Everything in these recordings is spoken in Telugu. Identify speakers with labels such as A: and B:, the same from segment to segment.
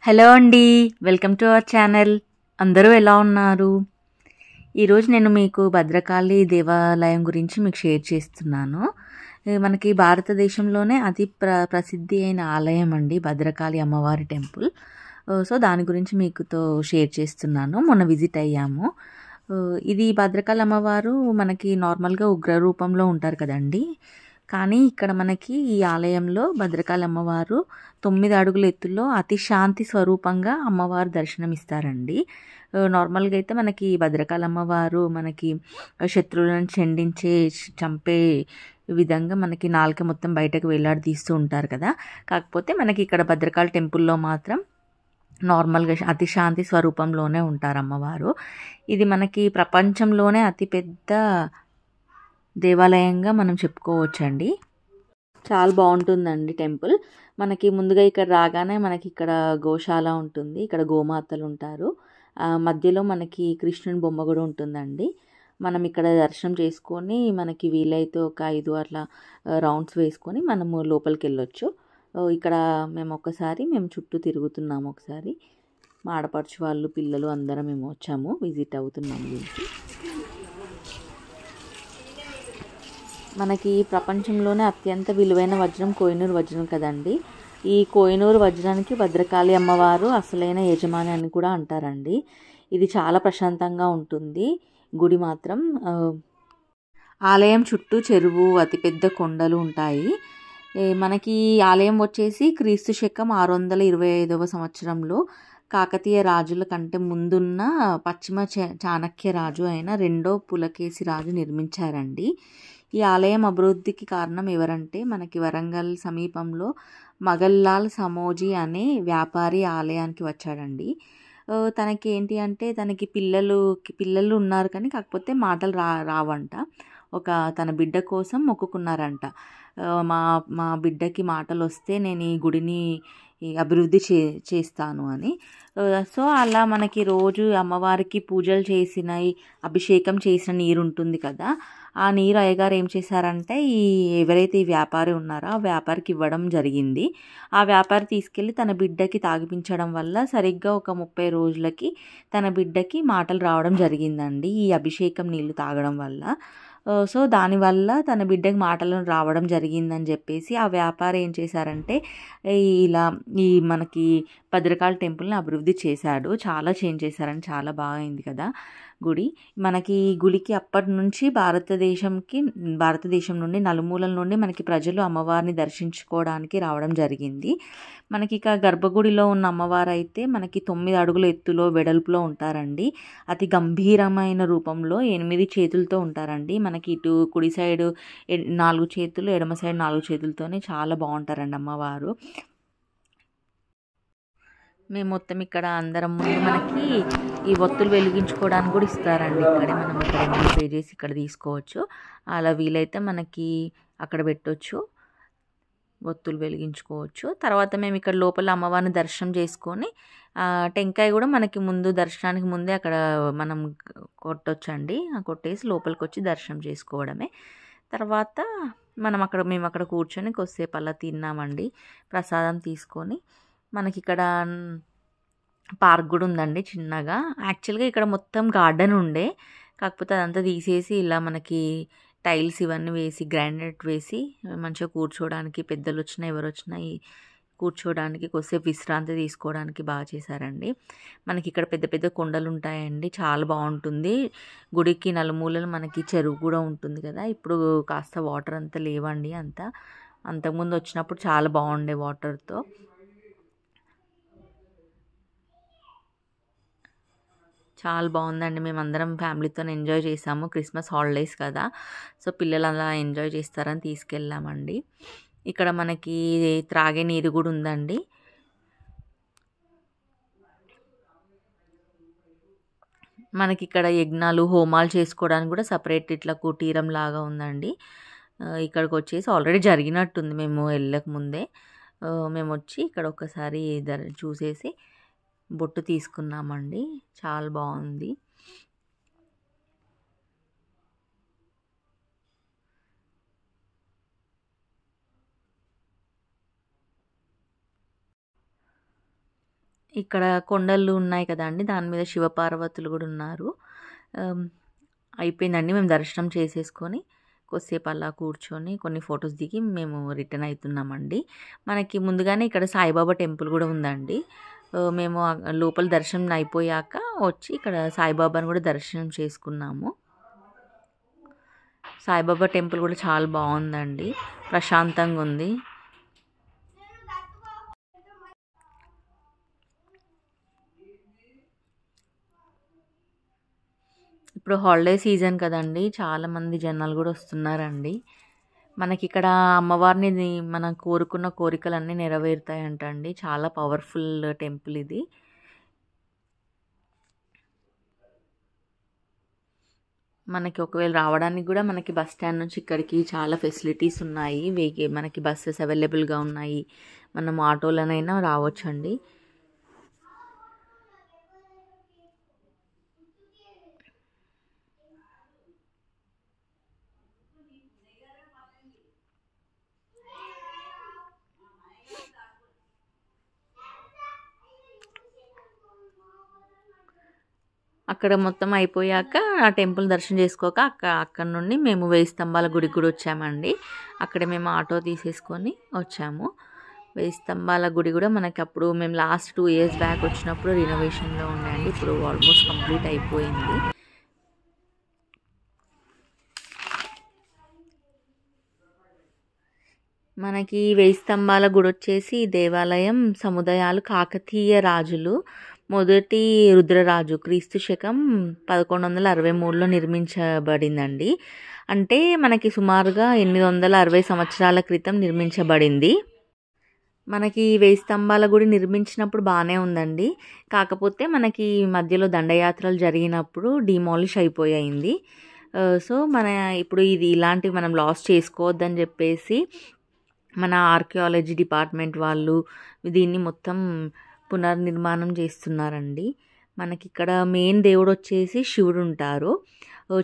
A: హలో అండి. Welcome to our channel. అందరూ ఎలా ఉన్నారు? ఈరోజు నేను మీకు భద్రకాళి దేవాలయం గురించి మీకు షేర్ చేస్తున్నాను. మనకి భారతదేశంలోనే అతి ప్రసిద్ధి అయిన ఆలయం అండి భద్రకాళి అమ్మవారి టెంపుల్. సో దాని గురించి మీకుతో షేర్ చేస్తున్నాను. మొన్న విజిట్ అయ్యాము. ఇది భద్రకాళి అమ్మవారు మనకి నార్మల్గా ఉగ్ర రూపంలో ఉంటారు కదండి. కానీ ఇక్కడ మనకి ఈ ఆలయంలో భద్రకాళి అమ్మవారు 9 అడుగుల ఎత్తులో అతి శాంతి స్వరూపంగా అమ్మవారు దర్శనమిస్తారండి. నార్మల్గా అయితే మనకి భద్రకాళి అమ్మవారు మనకి శత్రువులను చంపే విధంగా మనకి నాలుక మొత్తం బయటకు వేలాడదీస్తూ ఉంటారు కదా. కాకపోతే మనకి ఇక్కడ భద్రకాళి టెంపుల్లో మాత్రం నార్మల్గా అతి శాంతి స్వరూపంలోనే ఉంటారు అమ్మవారు. ఇది మనకి ప్రపంచంలోనే అతిపెద్ద దేవాలయంగా మనం చెప్పుకోవచ్చండి. చాలా బాగుంటుందండి టెంపుల్. మనకి ముందుగా ఇక్కడ రాగానే మనకి ఇక్కడ గోశాల ఉంటుంది. ఇక్కడ గోమాతలు ఉంటారు. మధ్యలో మనకి కృష్ణుని బొమ్మ కూడా ఉంటుందండి. మనం ఇక్కడ దర్శనం చేసుకొని మనకి వీలైతే ఒక 5 అట్లా రౌండ్స్ వేసుకొని మనము లోపలికి వెళ్ళొచ్చు. ఇక్కడ మేము చుట్టూ తిరుగుతున్నాము. ఒకసారి మా ఆడపడుచు వాళ్ళు పిల్లలు అందరం మేము వచ్చాము, విజిట్ అవుతున్నాము దీనికి. మనకి ప్రపంచంలోనే అత్యంత విలువైన వజ్రం కోహినూర్ వజ్రం కదండి. ఈ కోహినూర్ వజ్రానికి భద్రకాళి అమ్మవారు అసలైన యజమాని అని కూడా అంటారండి. ఇది చాలా ప్రశాంతంగా ఉంటుంది. గుడి మాత్రం ఆలయం చుట్టూ చెరువు, అతిపెద్ద కొండలు ఉంటాయి. మనకి ఆలయం వచ్చేసి క్రీస్తు శకం 625వ సంవత్సరంలో కాకతీయ రాజుల కంటే ముందున్న పశ్చిమ చాణక్య రాజు అయిన 2వ పులకేశి రాజు నిర్మించారండి. ఈ ఆలయం అభివృద్ధికి కారణం ఎవరంటే మనకి వరంగల్ సమీపంలో మగల్లాల్ సమోజీ అనే వ్యాపారి ఆలయానికి వచ్చాడండి. తనకి ఏంటి అంటే తనకి పిల్లలు ఉన్నారు, కానీ కాకపోతే మాటలు రావంట. తన బిడ్డ కోసం మొక్కుకున్నారంట. మా బిడ్డకి మాటలు వస్తే నేను ఈ గుడిని అభివృద్ధి చేస్తాను అని. సో అలా మనకి రోజు అమ్మవారికి పూజలు చేసిన అభిషేకం చేసిన నీరు ఉంటుంది కదా, ఆ నీరు అయ్యగారు ఏం చేశారంటే ఎవరైతే ఈ వ్యాపారి ఉన్నారో ఆ వ్యాపారికి ఇవ్వడం జరిగింది. ఆ వ్యాపారి తీసుకెళ్ళి తన బిడ్డకి తాగిపించడం వల్ల సరిగ్గా ఒక 30 రోజులకి తన బిడ్డకి మాటలు రావడం జరిగిందండి, ఈ అభిషేకం నీళ్ళు తాగడం వల్ల. సో దానివల్ల తన బిడ్డకి మాటలు రావడం జరిగిందని చెప్పేసి ఆ వ్యాపారి ఏం చేశారంటే ఇలా మనకి భద్రకాళి టెంపుల్ని అభివృద్ధి చేశాడు. చాలా చేంజ్ చేశారని, చాలా బాగా అయింది కదా గుడి. మనకి ఈ గుడికి అప్పటి నుంచి భారతదేశం నుండి నలుమూలల నుండి మనకి ప్రజలు అమ్మవారిని దర్శించుకోవడానికి రావడం జరిగింది. మనకి ఇక గర్భగుడిలో ఉన్న అమ్మవారు అయితే మనకి 9 అడుగుల ఎత్తులో వెడల్పులో ఉంటారండి. అతి గంభీరమైన రూపంలో 8 చేతులతో ఉంటారండి. మనకి ఇటు కుడి సైడు 4 చేతులు, ఎడమ సైడ్ 4 చేతులతోనే చాలా బాగుంటారండి అమ్మవారు. మేము మొత్తం ఇక్కడ అందరం ముందు మనకి ఈ ఒత్తులు వెలిగించుకోవడానికి కూడా ఇస్తారండి. ఇక్కడే మనం ఇక్కడ పే చేసి ఇక్కడ తీసుకోవచ్చు. అలా వీలైతే మనకి అక్కడ పెట్టవచ్చు, ఒత్తులు వెలిగించుకోవచ్చు. తర్వాత మేము ఇక్కడ లోపల అమ్మవారిని దర్శనం చేసుకొని టెంకాయ కూడా మనకి దర్శనానికి ముందే అక్కడ మనం కొట్టొచ్చండి. కొట్టేసి లోపలికి వచ్చి దర్శనం చేసుకోవడమే. తర్వాత మేము అక్కడ కూర్చొని కొద్దిసేపు అలా తిన్నామండి, ప్రసాదం తీసుకొని. మనకి ఇక్కడ పార్క్ కూడా ఉందండి చిన్నగా. యాక్చువల్గా ఇక్కడ మొత్తం గార్డెన్ ఉండే, కాకపోతే అదంతా తీసేసి ఇలా మనకి టైల్స్ ఇవన్నీ వేసి గ్రానైట్ వేసి మంచిగా కూర్చోవడానికి పెద్దలు వచ్చినా ఎవరు వచ్చినా కూర్చోవడానికి కొద్దిసేపు విశ్రాంతి తీసుకోవడానికి బాగా చేశారండి. మనకి ఇక్కడ పెద్ద పెద్ద కొండలు ఉంటాయండి, చాలా బాగుంటుంది. గుడికి నలుమూలలు మనకి చెరువు కూడా ఉంటుంది కదా. ఇప్పుడు కాస్త వాటర్ అంతా లేవండి, అంతకుముందు వచ్చినప్పుడు చాలా బాగుండే వాటర్తో. చాలా బాగుందండి. మేమందరం ఫ్యామిలీతో ఎంజాయ్ చేసాము. క్రిస్మస్ హాలిడేస్ కదా, సో పిల్లలు అలా ఎంజాయ్ చేస్తారని తీసుకెళ్ళామండి. ఇక్కడ మనకి త్రాగే నీరు కూడా ఉందండి. మనకి ఇక్కడ యజ్ఞాలు, హోమాలు చేసుకోవడానికి కూడా సపరేట్ ఇట్లా కుటీరం లాగా ఉందండి. ఇక్కడికి వచ్చేసి ఆల్రెడీ జరిగినట్టుంది, మేము వెళ్ళక ముందే మేము వచ్చి ఇక్కడ ఒకసారి చూసేసి బొట్టు తీసుకున్నామండి. చాలా బాగుంది. ఇక్కడ కొండలు ఉన్నాయి కదండి, దాని మీద శివపార్వతులు కూడా ఉన్నారు. అయిపోయిందండి, మేము దర్శనం చేసేసుకొని కొద్దిసేపు అలా కూర్చొని కొన్ని ఫొటోస్ దిగి మేము రిటర్న్ అవుతున్నామండి. మనకి ముందుగానే ఇక్కడ సాయిబాబా టెంపుల్ కూడా ఉందండి. మేము లోపల దర్శనం అయిపోయాక వచ్చి ఇక్కడ సాయిబాబాని కూడా దర్శనం చేసుకున్నాము. సాయిబాబా టెంపుల్ కూడా చాలా బాగుందండి, ప్రశాంతంగా ఉంది. ఇప్పుడు హాలిడే సీజన్ కదండి, చాలామంది జనాలు కూడా వస్తున్నారండి. మనకి ఇక్కడ అమ్మవారిని మనం కోరుకున్న కోరికలన్నీ నెరవేరుతాయంటండి. చాలా పవర్ఫుల్ టెంపుల్ ఇది. మనకి ఒకవేళ రావడానికి కూడా మనకి బస్ స్టాండ్ నుంచి ఇక్కడికి చాలా ఫెసిలిటీస్ ఉన్నాయి. మనకి బస్సెస్ అవైలబుల్గా ఉన్నాయి. మనం ఆటోలోనైనా రావచ్చండి. అక్కడ మొత్తం అయిపోయాక ఆ టెంపుల్ దర్శనం చేసుకోక అక్కడ నుండి మేము 1000 స్తంభాల గుడికి కూడా వచ్చామండి. అక్కడ మేము ఆటో తీసేసుకొని వచ్చాము. 1000 స్తంభాల గుడి కూడా మనకి అప్పుడు మేము లాస్ట్ 2 years బ్యాక్ వచ్చినప్పుడు రినోవేషన్లో ఉన్నాయండి. ఇప్పుడు ఆల్మోస్ట్ కంప్లీట్ అయిపోయింది. మనకి 1000 స్తంభాల గుడి వచ్చేసి దేవాలయం సముదాయాలు కాకతీయ రాజులు మొదటి రుద్రరాజు క్రీస్తు శకం 1163లో నిర్మించబడిందండి. అంటే మనకి సుమారుగా 860 సంవత్సరాల క్రితం నిర్మించబడింది. మనకి 1000 స్తంభాల గుడి నిర్మించినప్పుడు బాగానే ఉందండి. కాకపోతే మనకి మధ్యలో దండయాత్రలు జరిగినప్పుడు డిమాలిష్ అయిపోయింది. సో ఇప్పుడు ఇది ఇలాంటివి మనం లాస్ చేసుకోవద్దని చెప్పేసి మన ఆర్కియాలజీ డిపార్ట్మెంట్ వాళ్ళు దీన్ని మొత్తం పునర్నిర్మాణం చేస్తున్నారండి. మనకి ఇక్కడ మెయిన్ దేవుడు వచ్చేసి శివుడు ఉంటారు.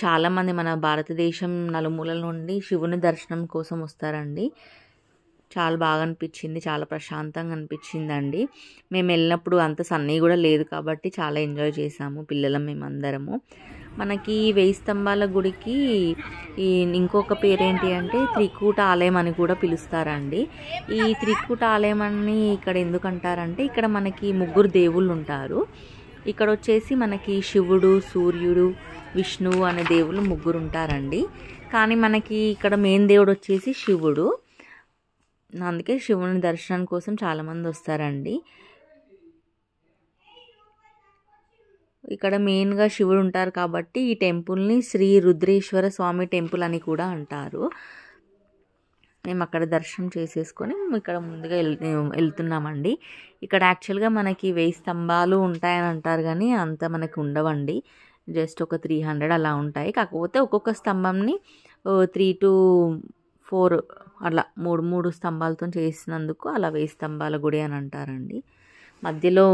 A: చాలామంది మన భారతదేశం నలుమూలల నుండి శివుని దర్శనం కోసం వస్తారండి. చాలా బాగా అనిపించింది, చాలా ప్రశాంతంగా అనిపించిందండి. మేము వెళ్ళినప్పుడు అంత సన్నీ కూడా లేదు కాబట్టి చాలా ఎంజాయ్ చేసాము పిల్లలం మేమందరము. మనకి 1000 స్తంభాల గుడికి ఇంకొక పేరేంటి అంటే త్రికూట ఆలయం అని కూడా పిలుస్తారండి. ఈ త్రికూట ఆలయం అని ఇక్కడ ఎందుకంటారంటే ఇక్కడ మనకి 3 దేవుళ్ళు ఉంటారు. ఇక్కడ వచ్చేసి మనకి శివుడు, సూర్యుడు, విష్ణువు అనే దేవుళ్ళు 3 ఉంటారండి. కానీ మనకి ఇక్కడ మెయిన్ దేవుడు వచ్చేసి శివుడు. అందుకే శివుని దర్శనం కోసం చాలామంది వస్తారండి. ఇక్కడ మెయిన్గా శివుడు ఉంటారు కాబట్టి ఈ టెంపుల్ని శ్రీ రుద్రేశ్వర స్వామి టెంపుల్ అని కూడా అంటారు. మేము అక్కడ దర్శనం చేసేసుకొని ఇక్కడ ముందుగా వెళ్తున్నామండి. ఇక్కడ యాక్చువల్గా మనకి 1000 స్తంభాలు ఉంటాయని అంటారు కానీ అంత మనకి ఉండవండి. జస్ట్ ఒక 300 అలా ఉంటాయి. కాకపోతే ఒక్కొక్క స్తంభంని 3 to 4 అలా 3 స్తంభాలతో చేసినందుకు అలా 1000 స్తంభాల గుడి అని అంటారండి. మధ్యలో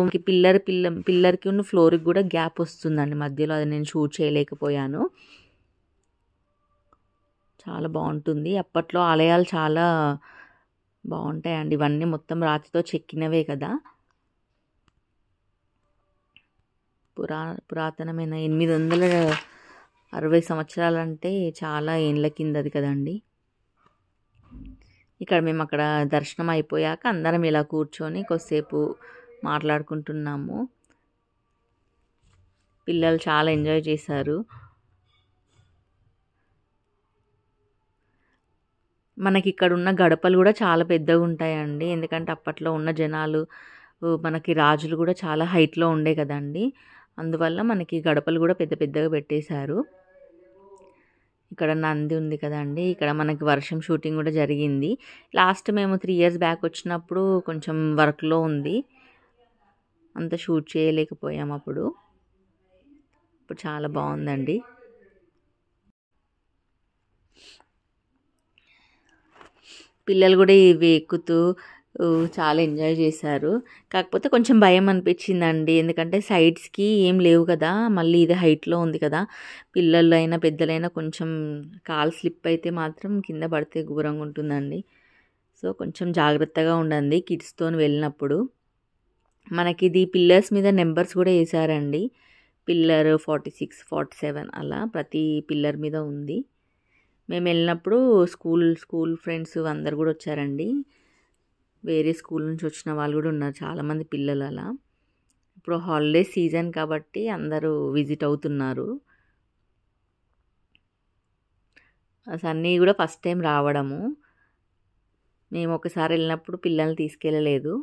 A: పిల్లర్కి ఉన్న ఫ్లోర్కి కూడా గ్యాప్ వస్తుందండి మధ్యలో. అది నేను షూట్ చేయలేకపోయాను. చాలా బాగుంటుంది. అప్పట్లో ఆలయాలు చాలా బాగుంటాయండి. ఇవన్నీ మొత్తం రాతితో చెక్కినవే కదా. పురాతనమైన 860 సంవత్సరాలంటే చాలా ఏండ్ల కిందది కదండి. ఇక్కడ మేము అక్కడ దర్శనం అయిపోయాక అందరం ఇలా కూర్చొని కొద్దిసేపు మాట్లాడుకుంటున్నాము. పిల్లలు చాలా ఎంజాయ్ చేశారు. మనకి ఇక్కడ ఉన్న గడపలు కూడా చాలా పెద్దగా ఉంటాయండి. ఎందుకంటే అప్పట్లో ఉన్న జనాలు మనకి రాజులు కూడా చాలా హైట్లో ఉండే కదండి. అందువల్ల మనకి గడపలు కూడా పెద్ద పెద్దగా పెట్టేశారు. ఇక్కడ నంది ఉంది కదండి. ఇక్కడ మనకి వర్షం షూటింగ్ కూడా జరిగింది. లాస్ట్ మేము 3 years బ్యాక్ వచ్చినప్పుడు కొంచెం వర్క్లో ఉంది, అంత షూట్ చేయలేకపోయాం అప్పుడు. ఇప్పుడు చాలా బాగుందండి. పిల్లలు కూడా ఇవి ఎక్కుతూ చాలా ఎంజాయ్ చేశారు. కాకపోతే కొంచెం భయం అనిపించిందండి, ఎందుకంటే సైడ్స్కి ఏం లేవు కదా, మళ్ళీ ఇది హైట్లో ఉంది కదా. పిల్లలైనా పెద్దలైనా కొంచెం కాలు స్లిప్ అయితే మాత్రం కింద పడితే ఘోరంగా ఉంటుందండి. సో కొంచెం జాగ్రత్తగా ఉండండి కిడ్స్తో వెళ్ళినప్పుడు. మనకి ఇది పిల్లర్స్ మీద నెంబర్స్ కూడా వేసారండి. పిల్లర్ 46, 47 అలా ప్రతి పిల్లర్ మీద ఉంది. మేము వెళ్ళినప్పుడు స్కూల్ ఫ్రెండ్స్ అందరు కూడా వచ్చారండి. వేరే స్కూల్ నుంచి వచ్చిన వాళ్ళు కూడా ఉన్నారు, చాలామంది పిల్లలు అలా. ఇప్పుడు హాలిడే సీజన్ కాబట్టి అందరూ విజిట్ అవుతున్నారు. సన్నీ కూడా ఫస్ట్ టైం రావడము. మేము ఒకసారి వెళ్ళినప్పుడు పిల్లల్ని తీసుకెళ్ళలేదు.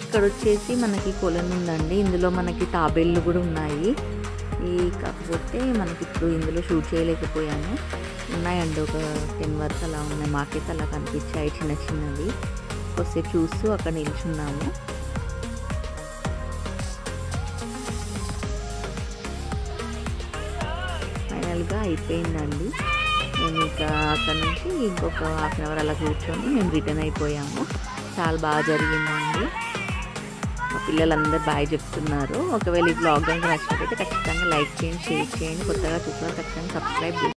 A: ఇక్కడ వచ్చేసి మనకి కొలను ఉందండి. ఇందులో మనకి తాబేళ్ళు కూడా ఉన్నాయి. కాకపోతే మనకి ఇప్పుడు ఇందులో షూట్ చేయలేకపోయాను. ఉన్నాయండి, ఒక 10 వరకు అలా ఉన్నాయి. మాకైతే అలా కనిపించాయి చిన్న చిన్నవి. కొద్దిసేపు చూస్తూ అక్కడ నిల్చున్నాము. ఫైనల్గా అయిపోయిందండి. మేము ఇంకా అక్కడ నుంచి ఇంకొక హాఫ్ అన్ అవర్ అలా కూర్చొని మేము రిటర్న్ అయిపోయాము. చాలా బాగా జరిగిందండి. మా పిల్లలందరూ బాగా చెప్తున్నారు. ఒకవేళ ఈ బ్లాగ్ కనుక నచ్చినట్లయితే ఖచ్చితంగా లైక్ చేయండి, షేర్ చేయండి. కొత్తగా చూసిన ఖచ్చితంగా సబ్స్క్రైబ్ చేయండి.